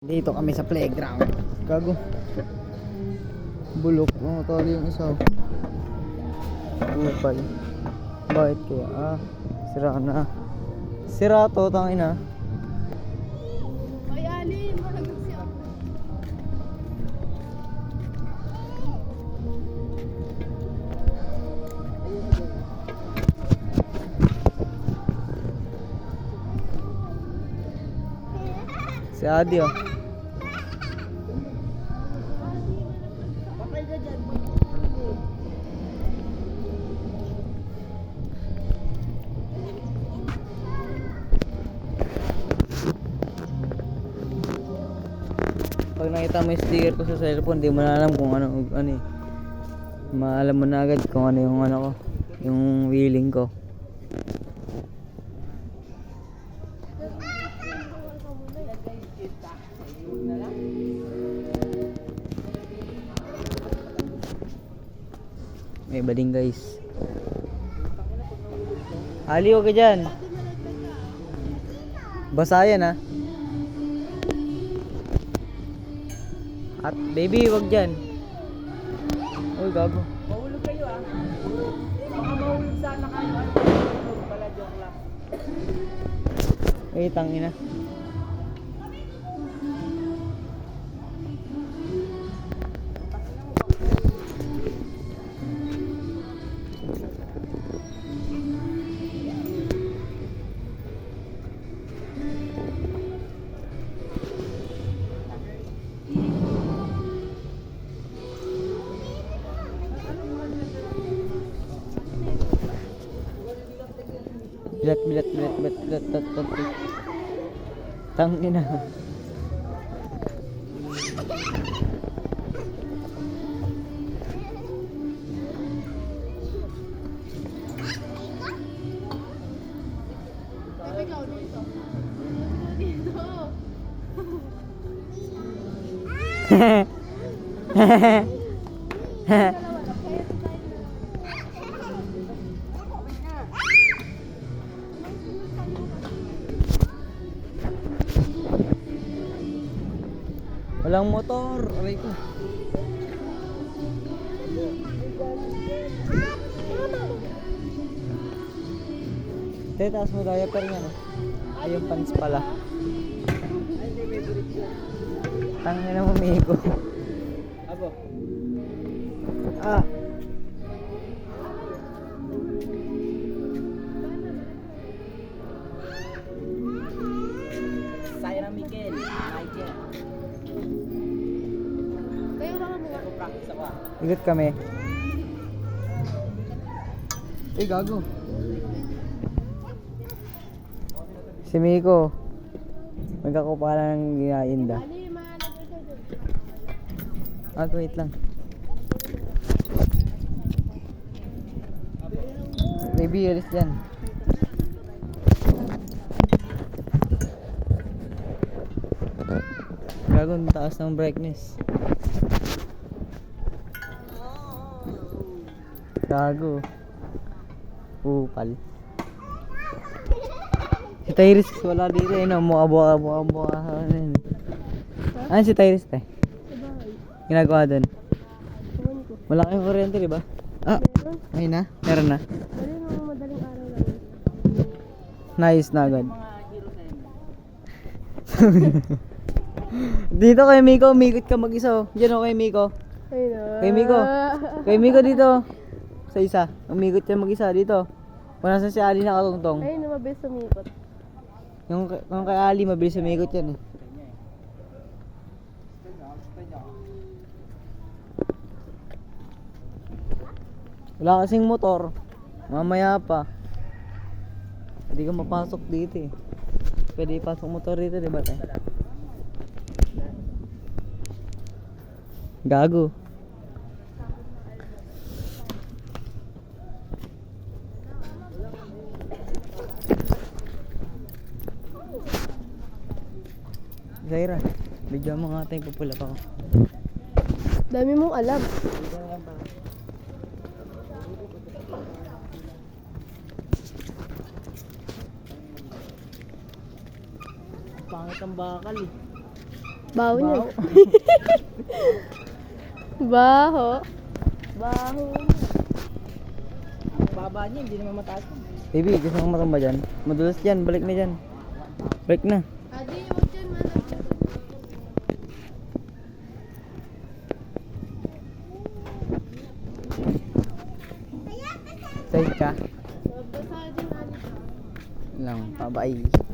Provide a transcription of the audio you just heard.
Dito kami sa playground. Gago. Bulok. Oh, tali yung isa. Upal. Bakit kaya? Sira na. Sira to, tangina. Ay, alin. Malagag siya. Si Adi, oh. Bakal ka dyan. Pag nakita mo yung sticker ko sa cellphone, di mo na alam kung ano eh. Maalam mo na agad kung ano yung ano ko, yung wheeling ko. May bading guys. Ali, huwag ka dyan. Basa yan, ha. At baby, huwag dyan. Uy, gago. Mahulog kayo Baka mahulog sana kayo. Mahulog pala, joke lang. Eh, tangina. Bilat. Tangina. Sabi ka, dito. Dito. Walang motor. Aray ko. Taas mo diaper niya, no? Ay, yung pants pala. Tangin na mamigo. Abo. Ah. Syra Miguel. Nigel. Tayo lang mo. Ako practice ako Igot kami. Eh, gago. Si Miko. Magkakupala ng ginainda. Ali, mahanap ka dyan. Wait lang. Baby, alis dyan. Gago, ang taas ng brightness. Gago. Upal. Si Tyrese wala dito eh, no? Muka-buka. Ano si Tyrese, te? Sabay. Ginagawa doon? Tuwan ko. Wala kayong kuryente, di ba? Meron. Ayun na? Meron na? Dali mga madaling araw lang. Nice na agad. mga hero time. Dito kay Miko, umikot ka mag-isa, oh. Diyan, oh, kay Miko. Ayun na. Kay Miko. Kay Miko dito. Sa isa. Umikot ka mag-isa dito. Kung nasa si Ali nakatungtong. Ayun na, mabilis sumikot. Yung kay Ali, mabilis umikot yan, eh. Wala kasing motor. Mamaya pa. Hindi ka mapasok dito, eh. Pwede ipasok motor dito, di ba, te? Gago. Zaira, bigyan mo nga tayo, pupula pa ako. Dami mong alam. Pangit ang bakal, eh. Baho niya. Baho. Baho. Baba niya, hindi naman mataas. Baby, gusto mong matamba dyan? Madulas dyan, balik na dyan. Balik na. Adi, huwag dyan manag. Side ka. Basta din, Ali. Lang, bye.